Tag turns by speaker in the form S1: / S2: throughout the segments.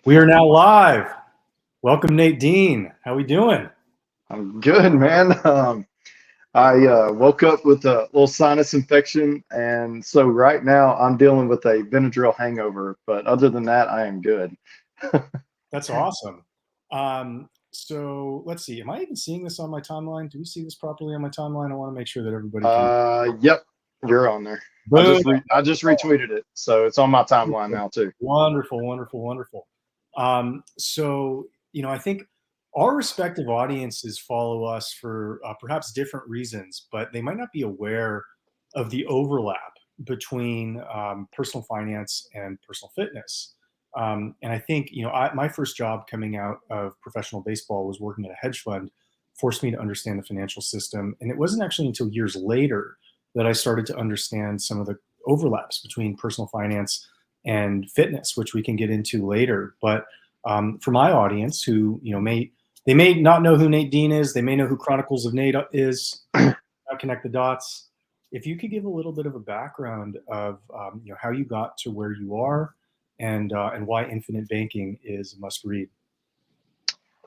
S1: We are now live. Welcome, Nate Dean. How we doing?
S2: I'm good, man. I woke up with a little sinus infection, and so right now I'm dealing with a Benadryl hangover. But other than that, I am good.
S1: That's awesome. So let's see. Am I even seeing this on my timeline? Do we see this properly on my timeline? I want to make sure that everybody can.
S2: Yep, you're on there.
S1: Boom.
S2: I just retweeted it, so it's on my timeline now too.
S1: Wonderful, wonderful, wonderful. I think our respective audiences follow us for perhaps different reasons, but they might not be aware of the overlap between personal finance and personal fitness. And I think, my first job coming out of professional baseball was working at a hedge fund, forced me to understand the financial system. And it wasn't actually until years later that I started to understand some of the overlaps between personal finance and fitness, which we can get into later. But for my audience, who they may not know who Nate Dean is, they may know who Chronicles of Nate is. Not connect the dots. If you could give a little bit of a background of how you got to where you are, and why infinite banking is a must read.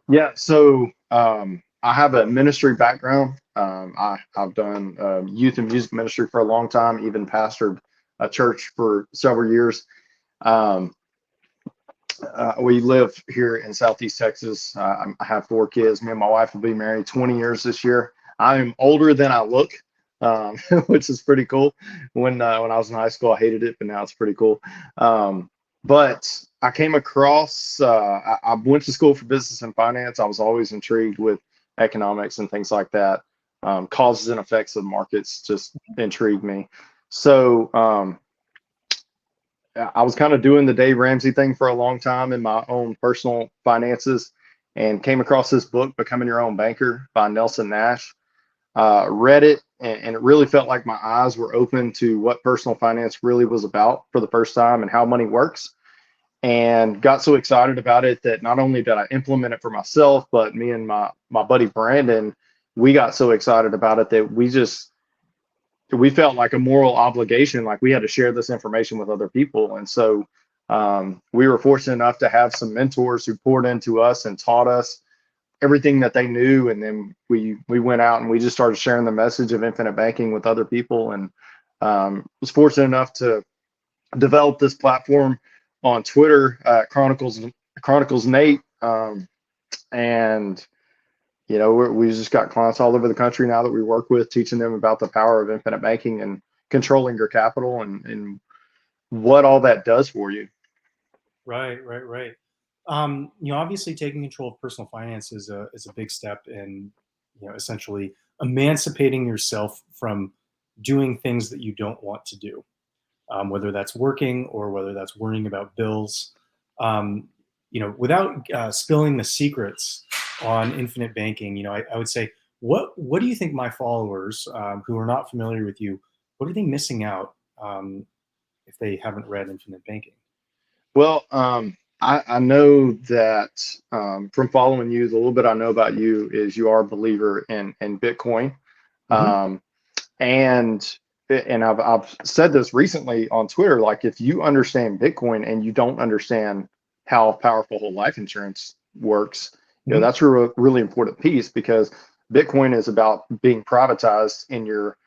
S2: Yeah, so I have a ministry background. I've done youth and music ministry for a long time, even pastored a church for several years. Um, we live here in Southeast Texas. I have 4 kids. Me and my wife will be married 20 years this year. I'm older than I look, which is pretty cool. When I was in high school, I hated it, but now it's pretty cool. But I came across, I went to school for business and finance. I was always intrigued with economics and things like that. Causes and effects of markets just intrigued me. So I was kind of doing the Dave Ramsey thing for a long time in my own personal finances, and came across this book, Becoming Your Own Banker by Nelson Nash. Read it, and it really felt like my eyes were open to what personal finance really was about for the first time and how money works. And got so excited about it that not only did I implement it for myself, but me and my buddy Brandon, we got so excited about it that we felt like a moral obligation, like we had to share this information with other people. And so we were fortunate enough to have some mentors who poured into us and taught us everything that they knew. And then we went out and we just started sharing the message of infinite banking with other people, and was fortunate enough to develop this platform on Twitter, Chronicles Nate. And we just got clients all over the country now that we work with, teaching them about the power of infinite banking and controlling your capital, and what all that does for you.
S1: Right. Obviously taking control of personal finance is a big step in, essentially emancipating yourself from doing things that you don't want to do, whether that's working or whether that's worrying about bills. Without spilling the secrets on infinite banking, I would say, what do you think my followers who are not familiar with you, what are they missing out if they haven't read infinite banking?
S2: Well, I know that from following you, the little bit I know about you is you are a believer in Bitcoin.
S1: Mm-hmm.
S2: Um, and I've said this recently on Twitter, like if you understand Bitcoin and you don't understand how powerful whole life insurance works,
S1: Mm-hmm.
S2: that's a really important piece, because Bitcoin is about being privatized in your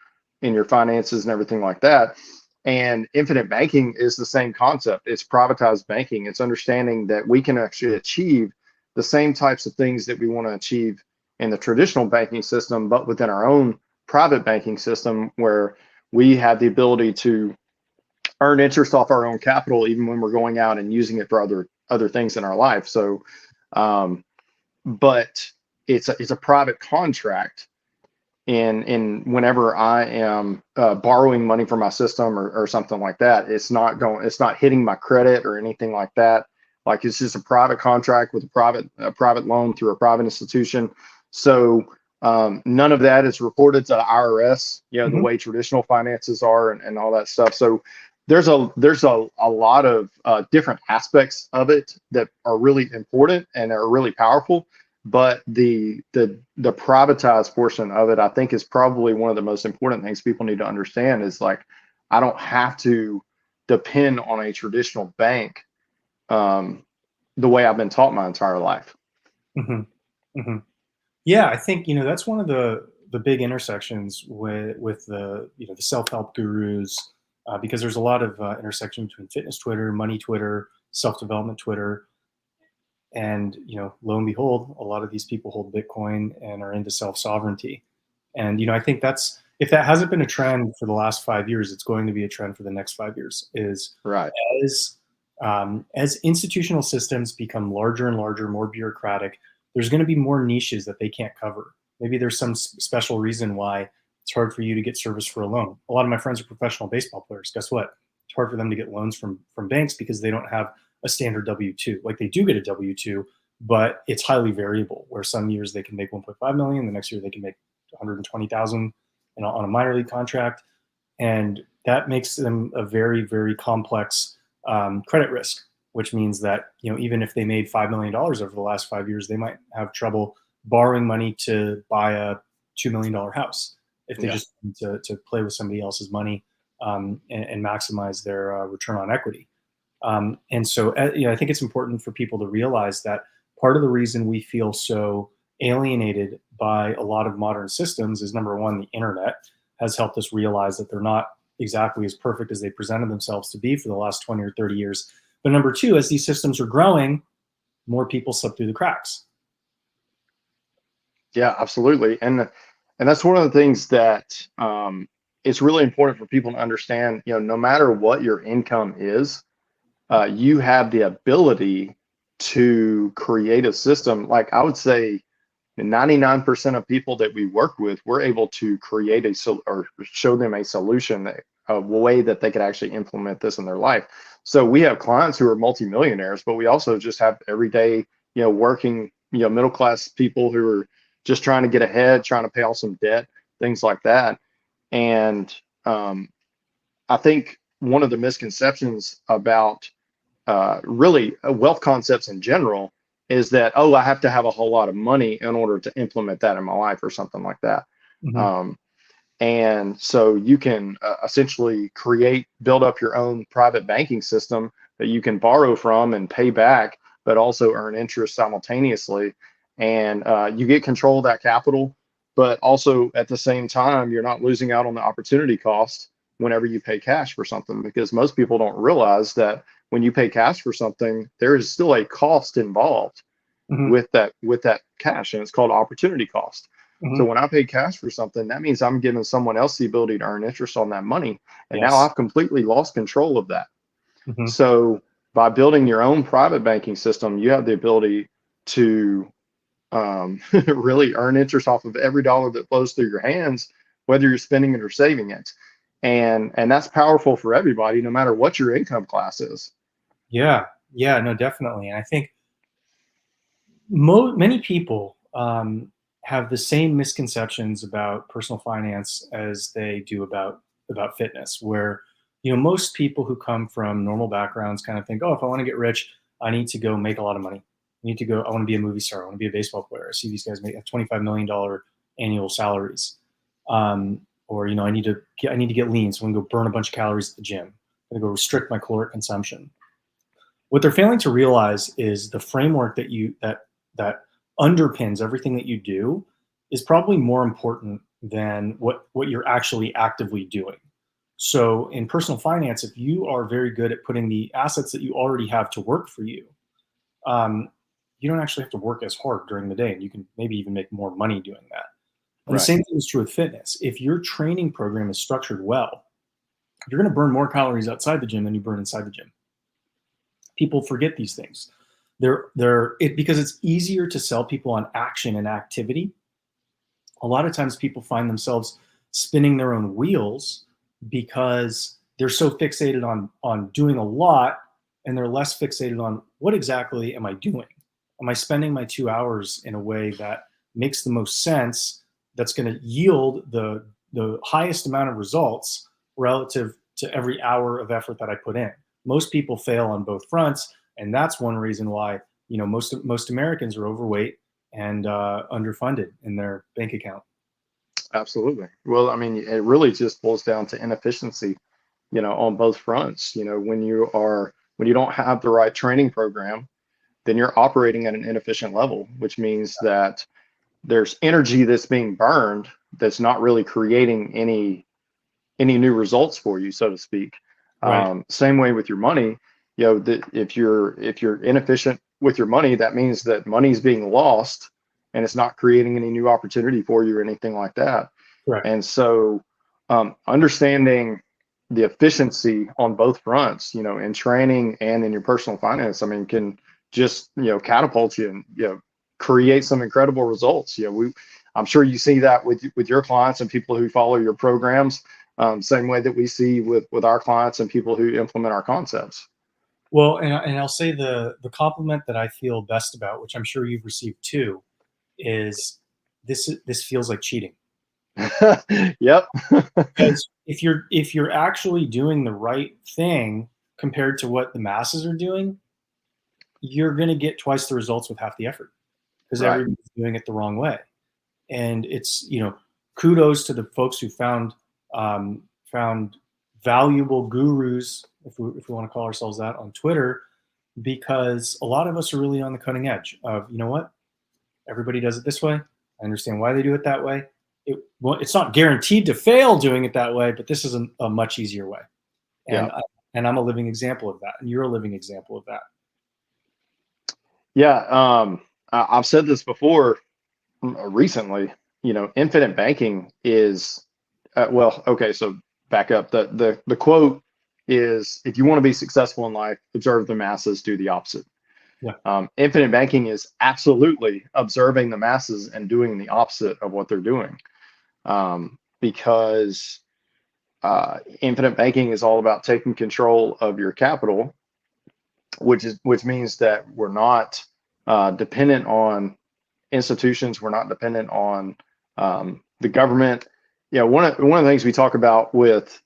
S2: finances and everything like that. And infinite banking is the same concept. It's privatized banking. It's understanding that we can actually achieve the same types of things that we want to achieve in the traditional banking system, but within our own private banking system, where we have the ability to earn interest off our own capital, even when we're going out and using it for other things in our life. So, but it's a private contract. In whenever I am borrowing money from my system or something like that, it's not hitting my credit or anything like that. Like, it's just a private contract with a private loan through a private institution. So none of that is reported to the IRS, the
S1: Mm-hmm.
S2: way traditional finances are, and all that stuff. So there's a lot of different aspects of it that are really important and are really powerful. But the privatized portion of it, I think, is probably one of the most important things people need to understand, is like, I don't have to depend on a traditional bank the way I've been taught my entire life.
S1: Hmm. Hmm. Yeah, I think that's one of the big intersections with the the self help gurus, because there's a lot of intersection between fitness Twitter, money Twitter, self development Twitter, and lo and behold, a lot of these people hold Bitcoin and are into self sovereignty. And I think that's, if that hasn't been a trend for the last 5 years, it's going to be a trend for the next 5 years. Is
S2: Right.
S1: as as institutional systems become larger and larger, more bureaucratic, there's going to be more niches that they can't cover. Maybe there's some special reason why it's hard for you to get service for a loan. A lot of my friends are professional baseball players. Guess what? It's hard for them to get loans from banks because they don't have a standard W-2. Like, they do get a W-2, but it's highly variable, where some years they can make 1.5 million, the next year they can make 120,000 on a minor league contract. And that makes them a very, very complex credit risk, which means that even if they made $5 million over the last 5 years, they might have trouble borrowing money to buy a $2 million house if they
S2: Yeah.
S1: just need to play with somebody else's money, and maximize their return on equity. And so, I think it's important for people to realize that part of the reason we feel so alienated by a lot of modern systems is, number one, the internet has helped us realize that they're not exactly as perfect as they presented themselves to be for the last 20 or 30 years. But number two, as these systems are growing, more people slip through the cracks.
S2: Yeah, absolutely. And that's one of the things that it's really important for people to understand, no matter what your income is, you have the ability to create a system. Like, I would say 99% of people that we work with, we're able to create or show them a solution, a way that they could actually implement this in their life. So we have clients who are multimillionaires, but we also just have everyday, working, middle class people who are just trying to get ahead, trying to pay off some debt, things like that. And I think one of the misconceptions about really wealth concepts in general is that, oh, I have to have a whole lot of money in order to implement that in my life or something like that.
S1: Mm-hmm.
S2: Um, and so you can essentially build up your own private banking system that you can borrow from and pay back, but also earn interest simultaneously. And you get control of that capital, but also at the same time, you're not losing out on the opportunity cost whenever you pay cash for something, because most people don't realize that when you pay cash for something, there is still a cost involved
S1: Mm-hmm.
S2: with that cash, and it's called opportunity cost. So
S1: Mm-hmm.
S2: when I pay cash for something, that means I'm giving someone else the ability to earn interest on that money. And now
S1: Yes.
S2: I've completely lost control of that.
S1: Mm-hmm.
S2: So by building your own private banking system, you have the ability to really earn interest off of every dollar that flows through your hands, whether you're spending it or saving it. And that's powerful for everybody, no matter what your income class is.
S1: Yeah. Yeah. No, definitely. And I think many people have the same misconceptions about personal finance as they do about fitness. Where most people who come from normal backgrounds kind of think, oh, if I want to get rich, I need to go make a lot of money. I need to go. I want to be a movie star. I want to be a baseball player. I see these guys make $25 million annual salaries. Or I need to get lean, so I'm going to go burn a bunch of calories at the gym. I'm going to go restrict my caloric consumption. What they're failing to realize is the framework that underpins everything that you do is probably more important than what you're actually actively doing. So in personal finance, if you are very good at putting the assets that you already have to work for you, um, you don't actually have to work as hard during the day, and you can maybe even make more money doing that. And the
S2: Right.
S1: same thing is true with fitness. If your training program is structured well, you're going to burn more calories outside the gym than you burn inside the gym. People forget these things. Because it's easier to sell people on action and activity. A lot of times people find themselves spinning their own wheels because they're so fixated on doing a lot, and they're less fixated on what exactly am I doing? Am I spending my 2 hours in a way that makes the most sense, that's going to yield the highest amount of results relative to every hour of effort that I put in? Most people fail on both fronts, and that's one reason why most Americans are overweight and underfunded in their bank account.
S2: Absolutely. Well, I mean, it really just boils down to inefficiency, on both fronts. When you don't have the right training program, then you're operating at an inefficient level, which means that there's energy that's being burned that's not really creating any new results for you, so to speak.
S1: Right.
S2: Same way with your money. If you're inefficient with your money, that means that money's being lost and it's not creating any new opportunity for you or anything like that.
S1: Correct.
S2: And so, understanding the efficiency on both fronts, in training and in your personal finance, I mean, can just, catapult you and, create some incredible results. I'm sure you see that with your clients and people who follow your programs, same way that we see with our clients and people who implement our concepts.
S1: Well, and I'll say the compliment that I feel best about, which I'm sure you've received too, is this feels like cheating.
S2: Yep.
S1: Because if you're actually doing the right thing compared to what the masses are doing, you're going to get twice the results with half the effort because
S2: Right.
S1: everybody's doing it the wrong way. And it's, kudos to the folks who found valuable gurus, if we want to call ourselves that, on Twitter, because a lot of us are really on the cutting edge of, you know what, everybody does it this way. I understand why they do it that way. It's not guaranteed to fail doing it that way, but this is a much easier way.
S2: Yeah.
S1: And I'm a living example of that, and you're a living example of that.
S2: Yeah. I've said this before recently. Infinite banking is well. Okay, so back up. The quote is, if you want to be successful in life, observe the masses, do the opposite.
S1: Yeah.
S2: Infinite banking is absolutely observing the masses and doing the opposite of what they're doing, because infinite banking is all about taking control of your capital, which means that we're not dependent on institutions. We're not dependent on the government. One of the things we talk about with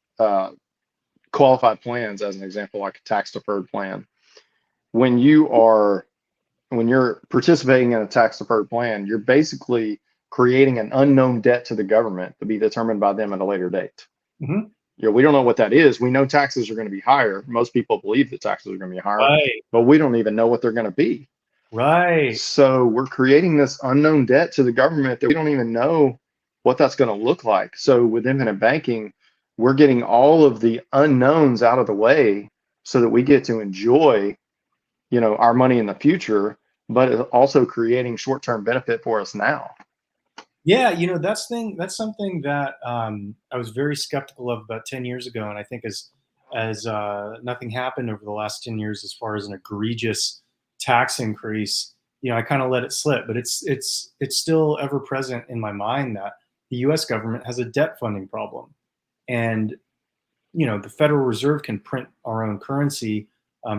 S2: qualified plans, as an example, like a tax deferred plan, when you're participating in a tax deferred plan, you're basically creating an unknown debt to the government to be determined by them at a later date.
S1: Mm-hmm.
S2: We don't know what that is. We know taxes are going to be higher. Most people believe that taxes are going to be higher,
S1: Right.
S2: but we don't even know what they're going to be.
S1: Right.
S2: So we're creating this unknown debt to the government that we don't even know what that's going to look like. So with infinite banking, we're getting all of the unknowns out of the way so that we get to enjoy, our money in the future, but also creating short-term benefit for us now.
S1: Yeah, that's something that I was very skeptical of about 10 years ago, and I think as nothing happened over the last 10 years as far as an egregious tax increase, I kind of let it slip. But it's still ever present in my mind that the U.S. government has a debt funding problem, and the Federal Reserve can print our own currency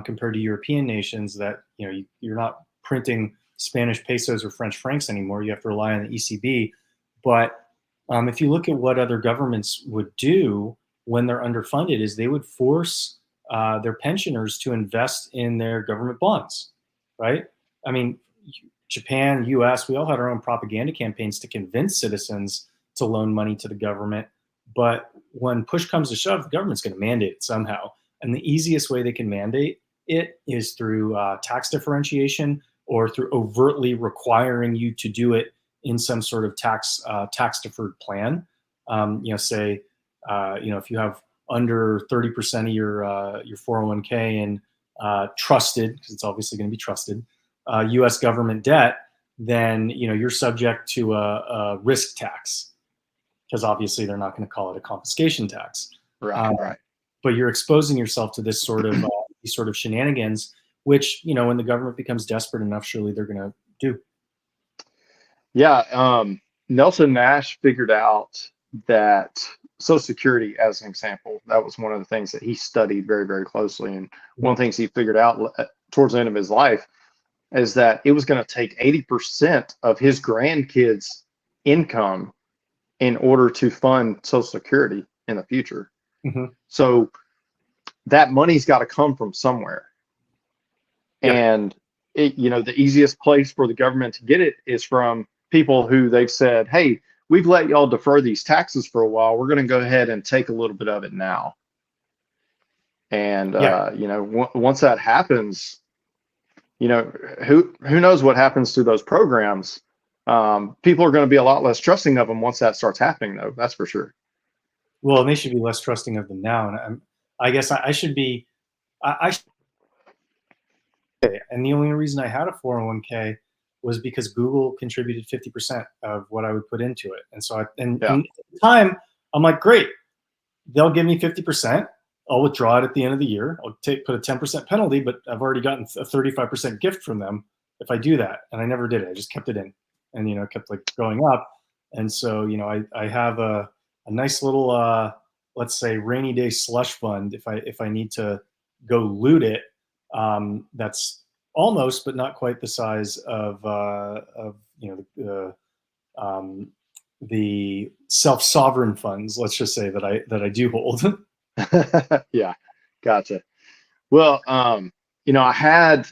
S1: compared to European nations that you're not printing Spanish pesos or French francs anymore. You have to rely on the ECB. But if you look at what other governments would do when they're underfunded, is they would force their pensioners to invest in their government bonds, right? I mean, Japan, U.S., we all had our own propaganda campaigns to convince citizens to loan money to the government. But when push comes to shove, the government's going to mandate it somehow. And the easiest way they can mandate it is through tax differentiation or through overtly requiring you to do it in some sort of tax deferred plan. Say, if you have under 30% of your 401k and trusted, because it's obviously going to be trusted, U.S. government debt, then you're subject to a risk tax, because obviously they're not going to call it a confiscation tax.
S2: Right.
S1: But you're exposing yourself to this sort of these sort of shenanigans, which when the government becomes desperate enough, surely they're going to do.
S2: Yeah. Nelson Nash figured out that Social Security, as an example, that was one of the things that he studied very, very closely. And one of the things he figured out towards the end of his life is that it was going to take 80% of his grandkids' income in order to fund Social Security in the future.
S1: Mm-hmm.
S2: So that money's got to come from somewhere.
S1: Yeah.
S2: And the easiest place for the government to get it is from people who they've said, hey, we've let y'all defer these taxes for a while. We're going to go ahead and take a little bit of it now. And, once that happens, you know, who knows what happens to those programs? People are going to be a lot less trusting of them once that starts happening, though. That's for sure.
S1: Well, and they should be less trusting of them now. And I guess I should be. I should, and the only reason I had a 401k was because Google contributed 50% of what I would put into it. And so
S2: Yeah.
S1: and at the time, I'm like, great, they'll give me 50%. I'll withdraw it at the end of the year. I'll put a 10% penalty, but I've already gotten a 35% gift from them if I do that. And I never did it. I just kept it in, and it kept like going up. And so I have a nice little let's say rainy day slush fund if I need to go loot it. That's almost but not quite the size of um, the self sovereign funds. Let's just say that I do hold.
S2: Yeah. Gotcha. Well, I had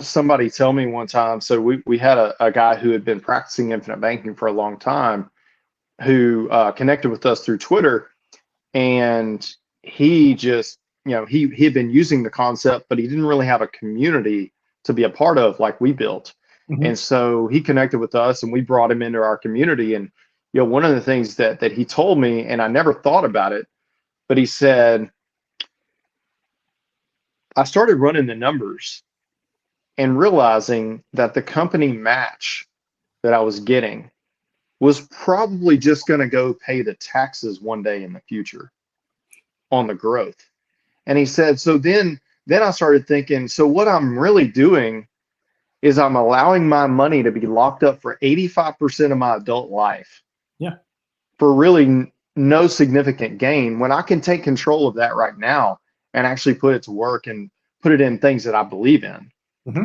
S2: somebody tell me one time. So we had a guy who had been practicing infinite banking for a long time who connected with us through Twitter, and he just, he had been using the concept, but he didn't really have a community to be a part of like we built.
S1: Mhm.
S2: And so he connected with us, and we brought him into our community. And one of the things that he told me, and I never thought about it, but he said, I started running the numbers and realizing that the company match that I was getting was probably just going to go pay the taxes one day in the future on the growth. And he said, so then I started thinking, so what I'm really doing is I'm allowing my money to be locked up for 85% of my adult life
S1: Yeah.
S2: for really no significant gain, when I can take control of that right now and actually put it to work and put it in things that I believe in.
S1: Hmm.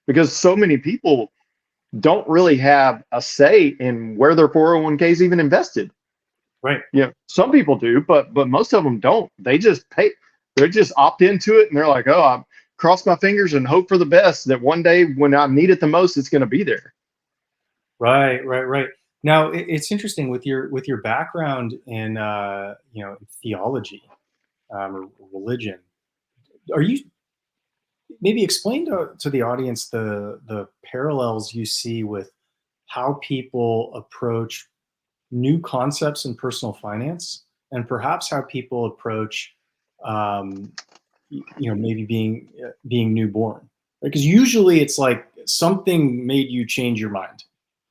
S2: Because so many people don't really have a say in where their 401ks even invested.
S1: Right.
S2: Some people do, but most of them don't. They just pay. They just opt into it, and they're like, "Oh, I cross my fingers and hope for the best that one day when I need it the most, it's going to be there."
S1: Right. Right. Right. Now it's interesting with your background in theology, or religion. Are you maybe explain to the audience the parallels you see with how people approach new concepts in personal finance, and perhaps how people approach um, maybe being newborn, because usually it's like something made you change your mind.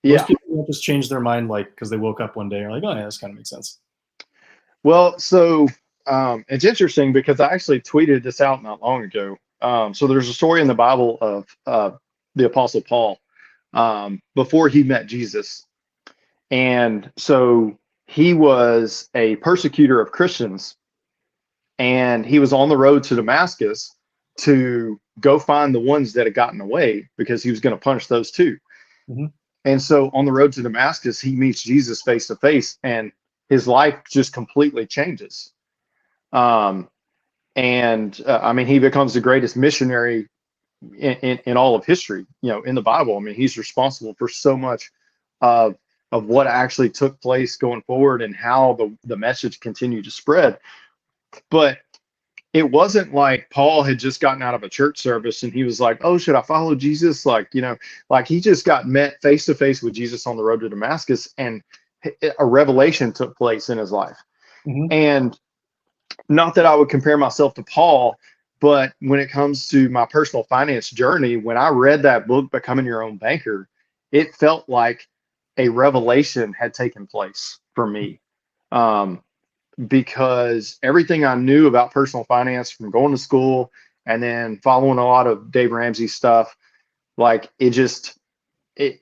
S1: Most
S2: Yeah.
S1: people don't just change their mind like because they woke up one day and are like, oh yeah, this kind of makes sense.
S2: Well, so it's interesting because I actually tweeted this out not long ago. So there's a story in the Bible of the Apostle Paul before he met Jesus, and so he was a persecutor of Christians, and he was on the road to Damascus to go find the ones that had gotten away because he was going to punish those too.
S1: Hmm.
S2: And so on the road to Damascus, he meets Jesus face to face, and his life just completely changes. Um, and I mean, he becomes the greatest missionary in all of history, in the Bible. I mean, he's responsible for so much of what actually took place going forward and how the message continued to spread. But it wasn't like Paul had just gotten out of a church service and he was like, oh, should I follow Jesus? Like, like he just got met face to face with Jesus on the road to Damascus, and a revelation took place in his life.
S1: Hmm.
S2: And not that I would compare myself to Paul, but when it comes to my personal finance journey, when I read that book, Becoming Your Own Banker, it felt like a revelation had taken place for me. Um, because everything I knew about personal finance from going to school and then following a lot of Dave Ramsey stuff, like it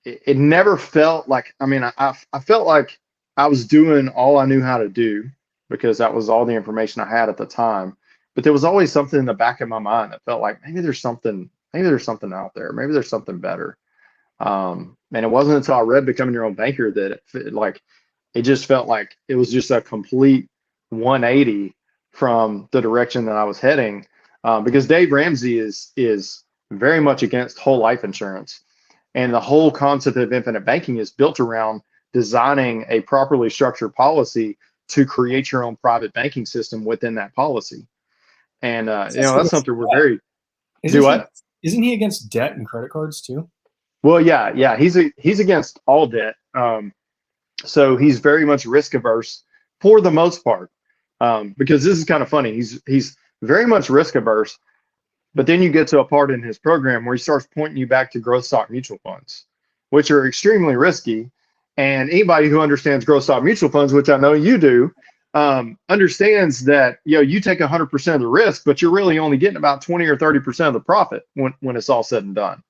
S2: it never felt like, I mean, I felt like I was doing all I knew how to do because that was all the information I had at the time. But there was always something in the back of my mind that felt like maybe there's something out there, maybe there's something better. And it wasn't until I read Becoming Your Own Banker that it just felt like it was just a complete 180 from the direction that I was heading. Because Dave Ramsey is very much against whole life insurance, and the whole concept of infinite banking is built around designing a properly structured policy to create your own private banking system within that policy. And
S1: It's also
S2: that's
S1: the
S2: something we're very
S1: Isn't
S2: do
S1: he?
S2: what?
S1: Isn't he against debt and credit cards too?
S2: Well, yeah, he's against all debt. So he's very much risk averse for the most part. Because this is kind of funny. He's very much risk averse, but then you get to a part in his program where he starts pointing you back to growth stock mutual funds, which are extremely risky. And anybody who understands growth stock mutual funds, which I know you do, understands that you take 100% of the risk, but you're really only getting about 20 or 30% of the profit when it's all said and done.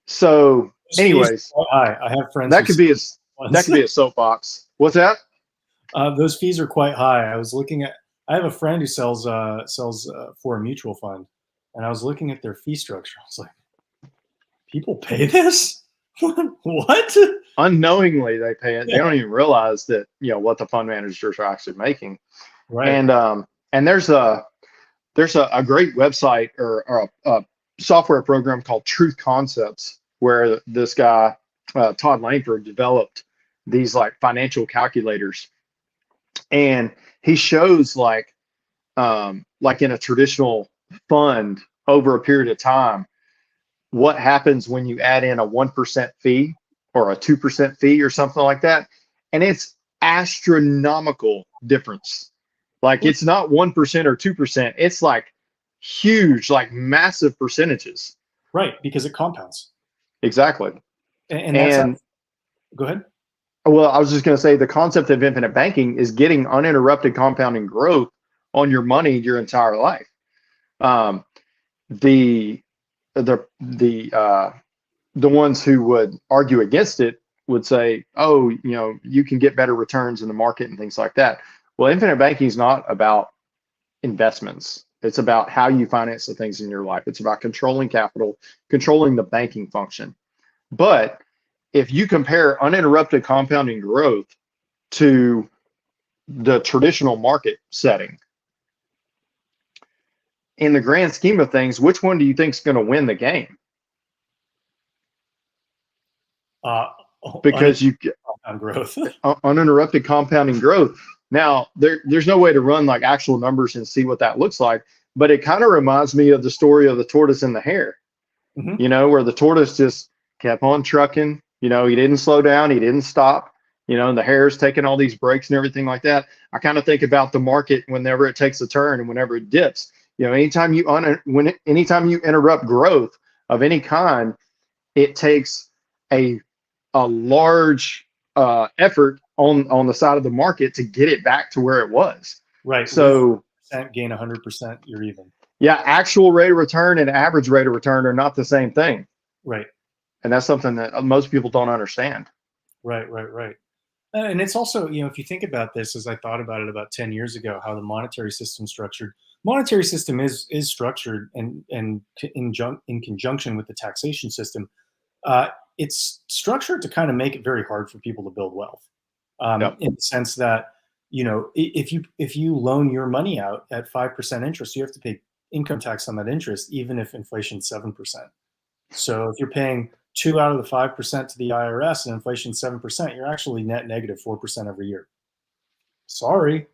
S2: So,
S1: Those fees
S2: anyways,
S1: are quite high. I have friends
S2: that
S1: who
S2: could be a that
S1: ones.
S2: could be a soapbox. What's that?
S1: Those fees are quite high. I was looking at. I have a friend who sells for a mutual fund, and I was looking at their fee structure. I was like, people pay this? What?
S2: Unknowingly, they pay it. They
S1: Yeah.
S2: don't even realize that what the fund managers are actually making.
S1: Right.
S2: And there's a great website or a software program called Truth Concepts where this guy Todd Langford developed these like financial calculators, and he shows like in a traditional fund over a period of time what happens when you add in a 1% fee or a 2% fee or something like that, and it's astronomical difference. Like
S1: Well,
S2: it's not 1% or 2%. It's like huge, like massive percentages.
S1: right, because it compounds.
S2: Exactly.
S1: And that's how,
S2: And
S1: go ahead.
S2: well, I was just going to say the concept of infinite banking is getting uninterrupted compounding growth on your money your entire life. Um, the the ones who would argue against it would say, oh, you can get better returns in the market and things like that. Well, infinite banking is not about investments. It's about how you finance the things in your life. It's about controlling capital, controlling the banking function. But if you compare uninterrupted compounding growth to the traditional market setting, in the grand scheme of things, which one do you think is going to win the game?
S1: Uh,
S2: Because you
S1: on growth.
S2: uninterrupted compounding growth. Now, there's no way to run like actual numbers and see what that looks like, but it kind of reminds me of the story of the tortoise and the hare,
S1: Hmm.
S2: where the tortoise just kept on trucking. He didn't slow down, he didn't stop. And the hare's taking all these breaks and everything like that. I kind of think about the market whenever it takes a turn and whenever it dips. Anytime anytime you interrupt growth of any kind, it takes a large effort on the side of the market to get it back to where it was.
S1: Right. Lose
S2: So
S1: 1%, gain 100%, you're even.
S2: yeah, actual rate of return and average rate of return are not the same thing,
S1: Right.
S2: and that's something that most people don't understand.
S1: Right. Right. Right. And it's also, if you think about this, as I thought about it about 10 years ago, how the monetary system structured. Monetary system is structured in conjunction with the taxation system. It's structured to kind of make it very hard for people to build wealth,
S2: Yep.
S1: in the sense that if you loan your money out at 5% interest, you have to pay income tax on that interest, even if inflation's 7%. So if you're paying 2 out of the 5% to the IRS and inflation 7%, you're actually net negative 4% every year. Sorry.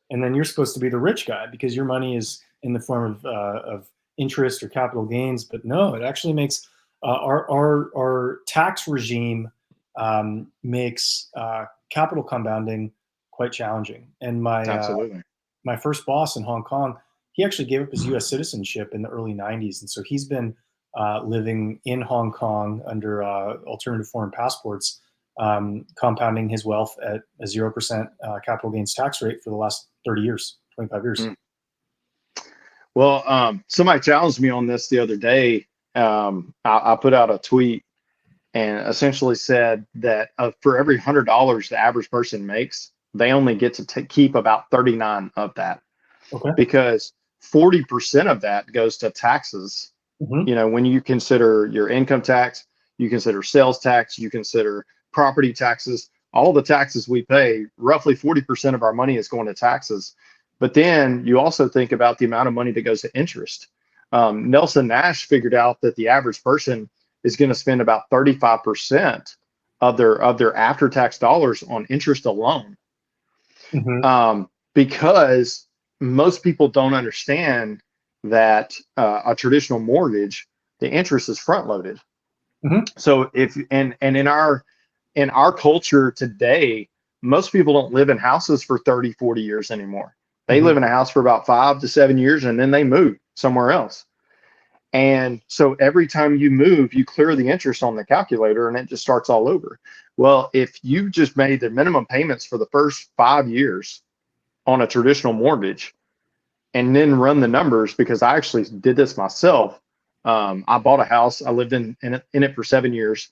S1: And then you're supposed to be the rich guy because your money is in the form of interest or capital gains. But no, it actually makes our tax regime makes capital compounding quite challenging. And
S2: Absolutely.
S1: my first boss in Hong Kong, he actually gave up his U.S. citizenship in the early '90s, and so he's been living in Hong Kong under alternative foreign passports, compounding his wealth at a 0% capital gains tax rate for the last 30 years, 25 years.
S2: Mm. Well, somebody challenged me on this the other day. I put out a tweet and essentially said that for every $100 the average person makes, they only get to keep about 39 of that,
S1: Okay.
S2: because 40% of that goes to taxes.
S1: Mm-hmm.
S2: When you consider your income tax, you consider sales tax, you consider property taxes, all the taxes we pay, roughly 40% of our money is going to taxes. But then you also think about the amount of money that goes to interest. Nelson Nash figured out that the average person is going to spend about 35% of their after-tax dollars on interest alone,
S1: Mm-hmm.
S2: because most people don't understand that a traditional mortgage, the interest is front loaded.
S1: Hmm.
S2: So if and in our culture today, most people don't live in houses for 30, 40 years anymore. They
S1: Hmm.
S2: live in a house for about 5 to 7 years and then they move somewhere else. And so every time you move, you clear the interest on the calculator and it just starts all over. Well, if you just made the minimum payments for the first 5 years on a traditional mortgage and then run the numbers, because I actually did this myself. I bought a house, I lived in it for 7 years,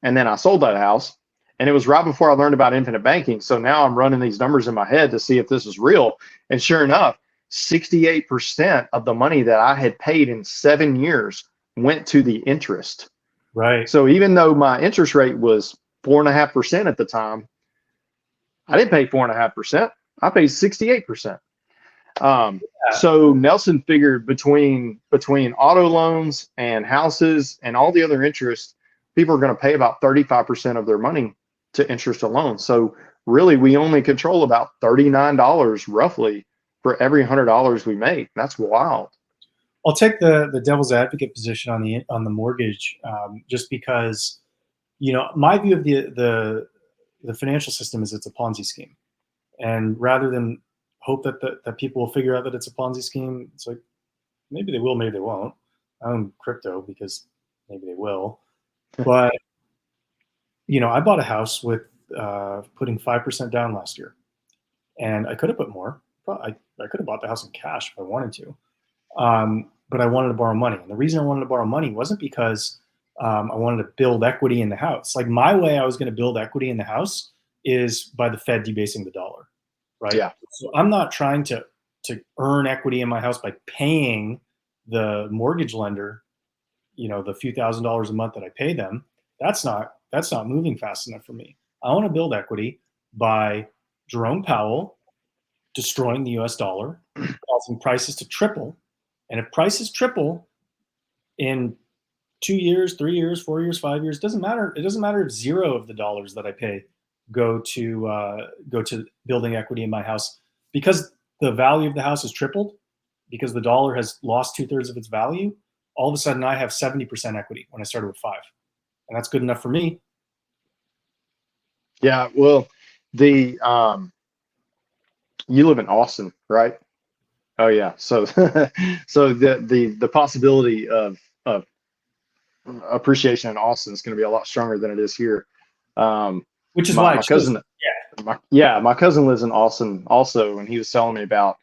S2: and then I sold that house. And it was right before I learned about infinite banking. So now I'm running these numbers in my head to see if this is real. And sure enough, 68% of the money that I had paid in 7 years went to the interest.
S1: Right.
S2: So even though my interest rate was 4.5% at the time, I didn't pay 4.5%. I paid 68%.
S1: Yeah.
S2: So Nelson figured between auto loans and houses and all the other interest, people are going to pay about 35% of their money to interest alone. So really, we only control about $39 roughly for every $100 we make. That's wild.
S1: I'll take the devil's advocate position on the mortgage, just because, my view of the financial system is it's a Ponzi scheme, and rather than hope that people will figure out that it's a Ponzi scheme, it's like maybe they will, maybe they won't. I own crypto because maybe they will, but I bought a house with putting 5% down last year, and I could have put more. I could have bought the house in cash if I wanted to. But I wanted to borrow money. And the reason I wanted to borrow money wasn't because I wanted to build equity in the house. Like my way I was going to build equity in the house is by the Fed debasing the dollar, right?
S2: Yeah.
S1: So I'm not trying to earn equity in my house by paying the mortgage lender, the few $1,000s a month that I pay them. That's not moving fast enough for me. I want to build equity by Jerome Powell destroying the US dollar, causing prices to triple. And if prices triple in 2 years, 3 years, 4 years, 5 years, doesn't matter. It doesn't matter if zero of the dollars that I pay go to building equity in my house, because the value of the house has tripled, because the dollar has lost 2/3 of its value. All of a sudden, I have 70% equity when I started with 5, and that's good enough for me.
S2: Yeah. Well, the you live in Austin, right? Oh yeah. So so the possibility of appreciation in Austin is going to be a lot stronger than it is here. Um,
S1: Which is
S2: my
S1: why I
S2: my
S1: chose.
S2: cousin,
S1: Yeah,
S2: my cousin lives in Austin also, and he was telling me about.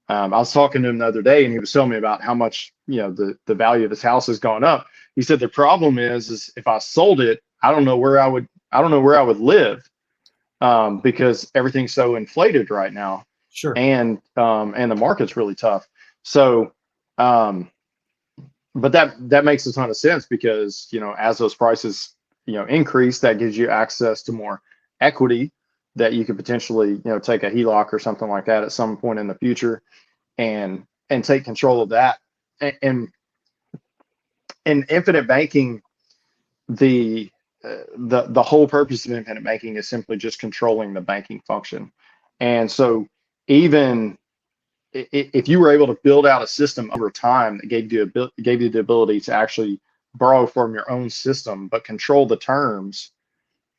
S2: I was talking to him the other day, and he was telling me about how much the value of his house has gone up. He said the problem is if I sold it, I don't know where I would live, because everything's so inflated right now,
S1: sure.
S2: and the market's really tough. So. Um, but that makes a ton of sense because as those prices increase, that gives you access to more equity that you could potentially take a HELOC or something like that at some point in the future, and take control of that. And in infinite banking, the the whole purpose of infinite banking is simply just controlling the banking function. And so even if you were able to build out a system over time that gave you the ability to actually borrow from your own system, but control the terms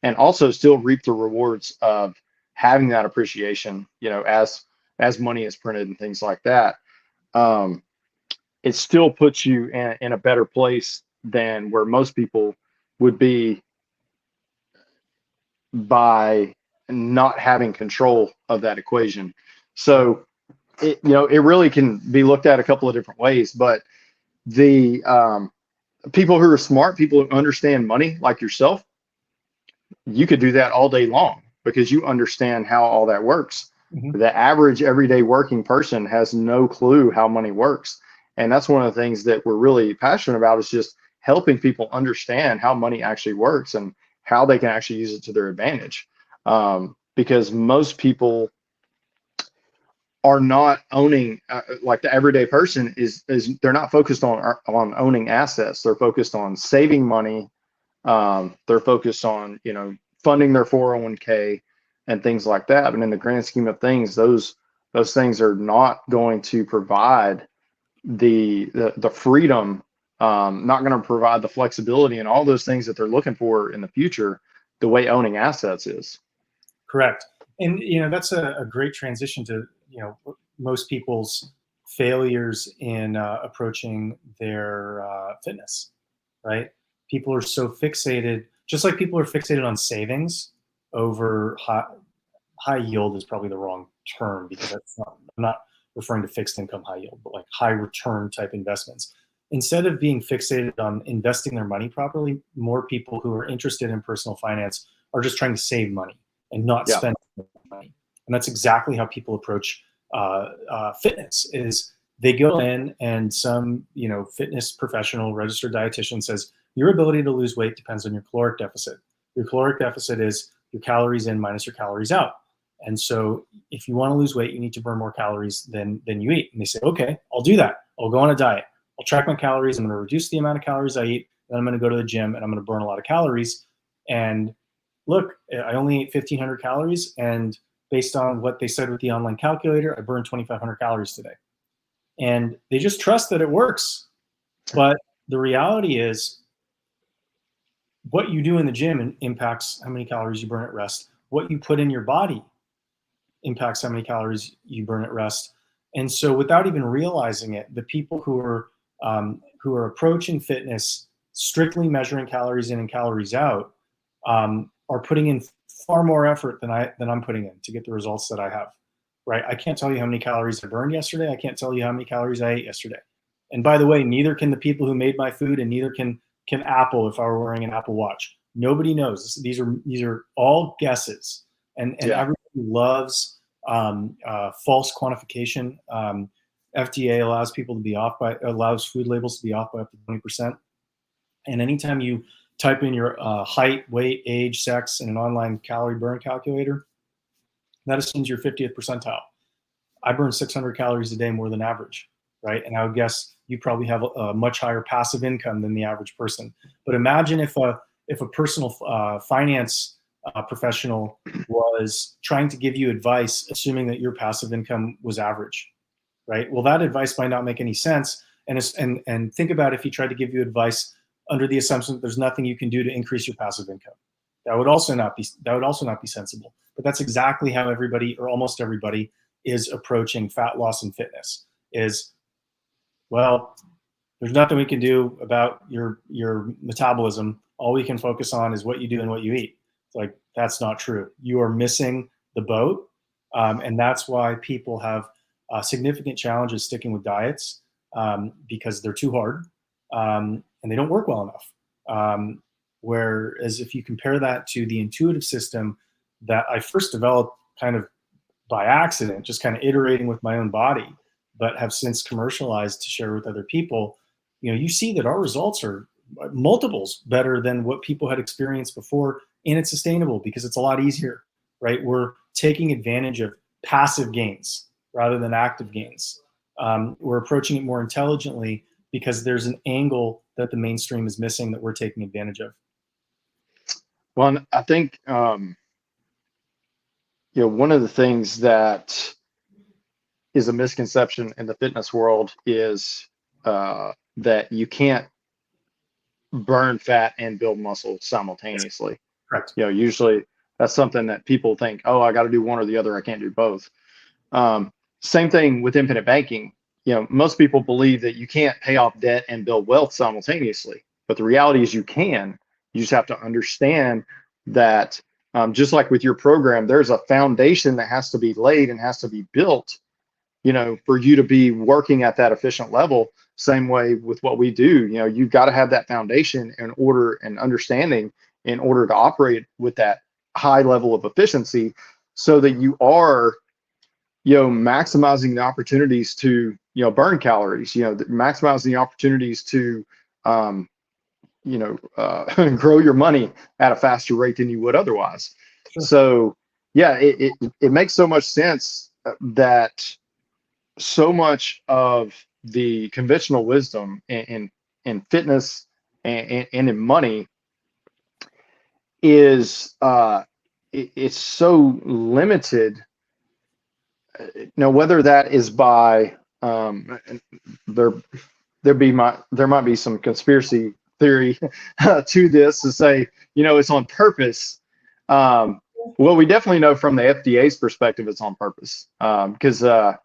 S2: and also still reap the rewards of having that appreciation, as money is printed and things like that, um, it still puts you in a better place than where most people would be by not having control of that equation. So it really can be looked at a couple of different ways, but the people who are smart, people who understand money like yourself, you could do that all day long because you understand how all that works.
S1: Mhm.
S2: The average everyday working person has no clue how money works. And that's one of the things that we're really passionate about, is just helping people understand how money actually works and how they can actually use it to their advantage. Because most people are not owning, like the everyday person is they're not focused on owning assets. They're focused on saving money. They're focused on funding their 401k and things like that. But in the grand scheme of things, those things are not going to provide the freedom, not going to provide the flexibility and all those things that they're looking for in the future, the way owning assets is.
S1: Correct. And that's a great transition to most people's failures in approaching their fitness, right? People are so fixated, just like people are fixated on savings over high yield is probably the wrong term, because I'm not referring to fixed income high yield, but like high return type investments. Instead of being fixated on investing their money properly, more people who are interested in personal finance are just trying to save money and not
S2: Yeah.
S1: spend money. And that's exactly how people approach fitness. Is they go in and some fitness professional, registered dietitian says your ability to lose weight depends on your caloric deficit. Your caloric deficit is your calories in minus your calories out. And so if you want to lose weight, you need to burn more calories than you eat. And they say, okay, I'll do that. I'll go on a diet. I'll track my calories. I'm going to reduce the amount of calories I eat. Then I'm going to go to the gym and I'm going to burn a lot of calories. And look, I only ate 1,500 calories. And based on what they said with the online calculator, I burned 2,500 calories today. And they just trust that it works. But the reality is, what you do in the gym impacts how many calories you burn at rest. What you put in your body impacts how many calories you burn at rest. And so without even realizing it, the people who are approaching fitness strictly measuring calories in and calories out are putting in far more effort than I'm putting in to get the results that I have. Right? I can't tell you how many calories I burned yesterday. I can't tell you how many calories I ate yesterday. And by the way, neither can the people who made my food, and neither can Apple if I were wearing an Apple Watch. Nobody knows. These are all guesses. And
S2: Yeah.
S1: everybody loves false quantification. FDA allows food labels to be off by up to 20%. And anytime you type in your height, weight, age, sex in an online calorie burn calculator, that assumes you're 50th percentile. I burn 600 calories a day more than average, right? And I would guess you probably have a much higher passive income than the average person. But imagine if a personal finance professional was trying to give you advice, assuming that your passive income was average, right? Well, that advice might not make any sense. And think about if he tried to give you advice under the assumption that there's nothing you can do to increase your passive income. That would also not be sensible. But that's exactly how everybody, or almost everybody, is approaching fat loss and fitness. Is, well, there's nothing we can do about your metabolism. All we can focus on is what you do and what you eat. It's like, that's not true. You are missing the boat, and that's why people have significant challenges sticking with diets, because they're too hard, and they don't work well enough. Whereas if you compare that to the intuitive system that I first developed kind of by accident, just kind of iterating with my own body, but have since commercialized to share with other people, you see that our results are multiples better than what people had experienced before, and it's sustainable because it's a lot easier, right? We're taking advantage of passive gains rather than active gains. We're approaching it more intelligently because there's an angle that the mainstream is missing that we're taking advantage of.
S2: Well, I think one of the things that is a misconception in the fitness world is that you can't burn fat and build muscle simultaneously.
S1: Correct.
S2: Usually that's something that people think, oh, I got to do one or the other. I can't do both. Same thing with infinite banking. Most people believe that you can't pay off debt and build wealth simultaneously, but the reality is you can. You just have to understand that, just like with your program, there's a foundation that has to be laid and has to be built, for you to be working at that efficient level. Same way with what we do. You've got to have that foundation in order and understanding in order to operate with that high level of efficiency, so that you are maximizing the opportunities to burn calories, maximizing the opportunities to grow your money at a faster rate than you would otherwise.
S1: Sure.
S2: So yeah, it makes so much sense that so much of the conventional wisdom in fitness and in money is it's so limited. Whether that is by And there there might be some conspiracy theory to this to say, it's on purpose. Well, we definitely know from the FDA's perspective, it's on purpose. Because I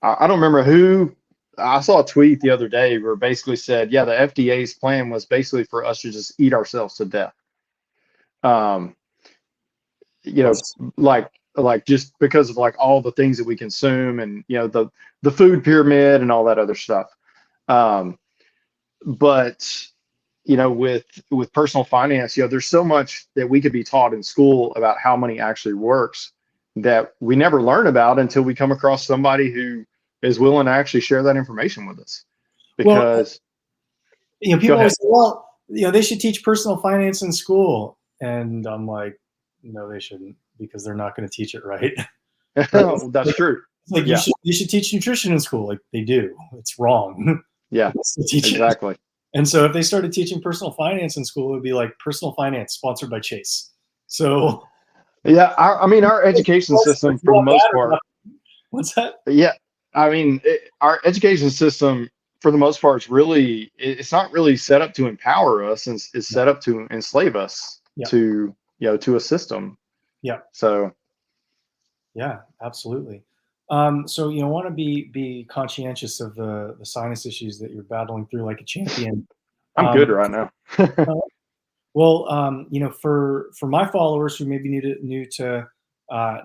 S2: don't remember who. I saw a tweet the other day where it basically said, yeah, the FDA's plan was basically for us to just eat ourselves to death. Um, you know,
S1: That's
S2: like just because of like all the things that we consume and the food pyramid and all that other stuff. Um, but with personal finance, there's so much that we could be taught in school about how money actually works that we never learn about until we come across somebody who is willing to actually share that information with us.
S1: well,
S2: Because go
S1: people always
S2: ahead.
S1: say, well, they should teach personal finance in school, and I'm like, no, they shouldn't, because they're not going to teach it right. Right?
S2: That's true.
S1: It's like
S2: Yeah.
S1: you should teach nutrition in school. Like, they do. It's wrong.
S2: Yeah,
S1: To teach it.
S2: exactly.
S1: And so if they started teaching personal finance in school, it would be like personal finance sponsored by Chase. So
S2: Yeah. I mean, our education system for the most part,
S1: what's that?
S2: yeah. I mean, our education system for the most part is really, it's not really set up to empower us, and it's
S1: Yeah.
S2: set up to enslave us
S1: Yeah.
S2: to, to a system.
S1: Yeah.
S2: So,
S1: Yeah, absolutely. So want to be conscientious of the sinus issues that you're battling through like a champion.
S2: I'm good
S1: Um,
S2: right now.
S1: uh, well, for my followers who may be new to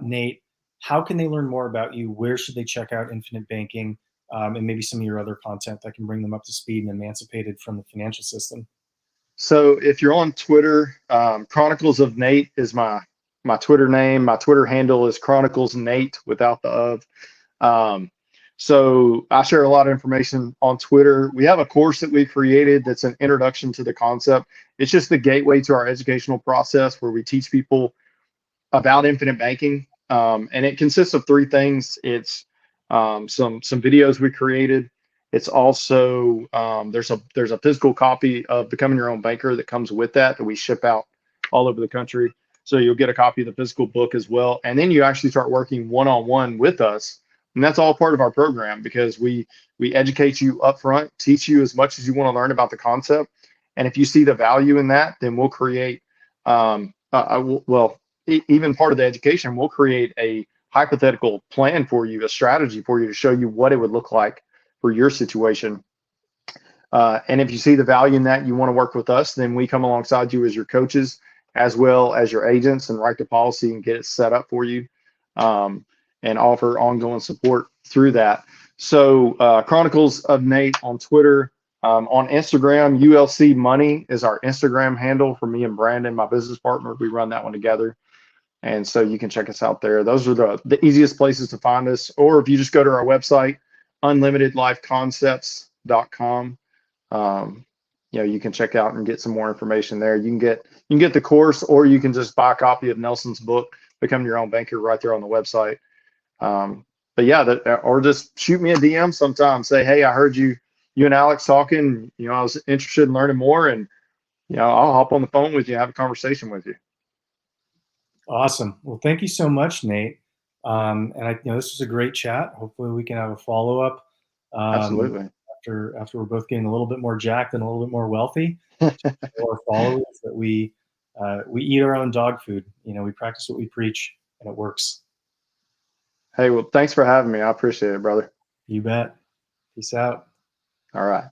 S1: Nate, how can they learn more about you? Where should they check out Infinite Banking, and maybe some of your other content that can bring them up to speed and emancipated from the financial system?
S2: So if you're on Twitter, Chronicles of Nate is my Twitter name. My Twitter handle is Chronicles Nate without the of. Um, so I share a lot of information on Twitter. We have a course that we created that's an introduction to the concept. It's just the gateway to our educational process where we teach people about infinite banking. And it consists of three things. It's some videos we created. It's also there's a physical copy of Becoming Your Own Banker that comes with that we ship out all over the country. So you'll get a copy of the physical book as well, and then you actually start working one-on-one with us, and that's all part of our program because we educate you up front, teach you as much as you want to learn about the concept, and if you see the value in that, then we'll create well, even part of the education, we'll create a hypothetical plan for you, a strategy for you to show you what it would look like for your situation. And if you see the value in that, you want to work with us, then we come alongside you as your coaches, as well as your agents, and write the policy and get it set up for you, and offer ongoing support through that. So Chronicles of Nate on Twitter. On Instagram, ULC Money is our Instagram handle for me and Brandon, my business partner. We run that one together. And so you can check us out there. Those are the easiest places to find us. Or if you just go to our website, unlimitedlifeconcepts.com, you can check out and get some more information there. You can get the course, or you can just buy a copy of Nelson's book, Become Your Own Banker, right there on the website. But yeah, or just shoot me a DM sometime. Say, hey, I heard you and Alex talking. I was interested in learning more, and I'll hop on the phone with you and have a conversation with you.
S1: Awesome. Well, thank you so much, Nate. And this was a great chat. Hopefully, we can have a follow up
S2: Absolutely.
S1: after we're both getting a little bit more jacked and a little bit more wealthy. To show our followers that we eat our own dog food. We practice what we preach, and it works.
S2: Hey, well, thanks for having me. I appreciate it, brother.
S1: You bet. Peace out.
S2: All right.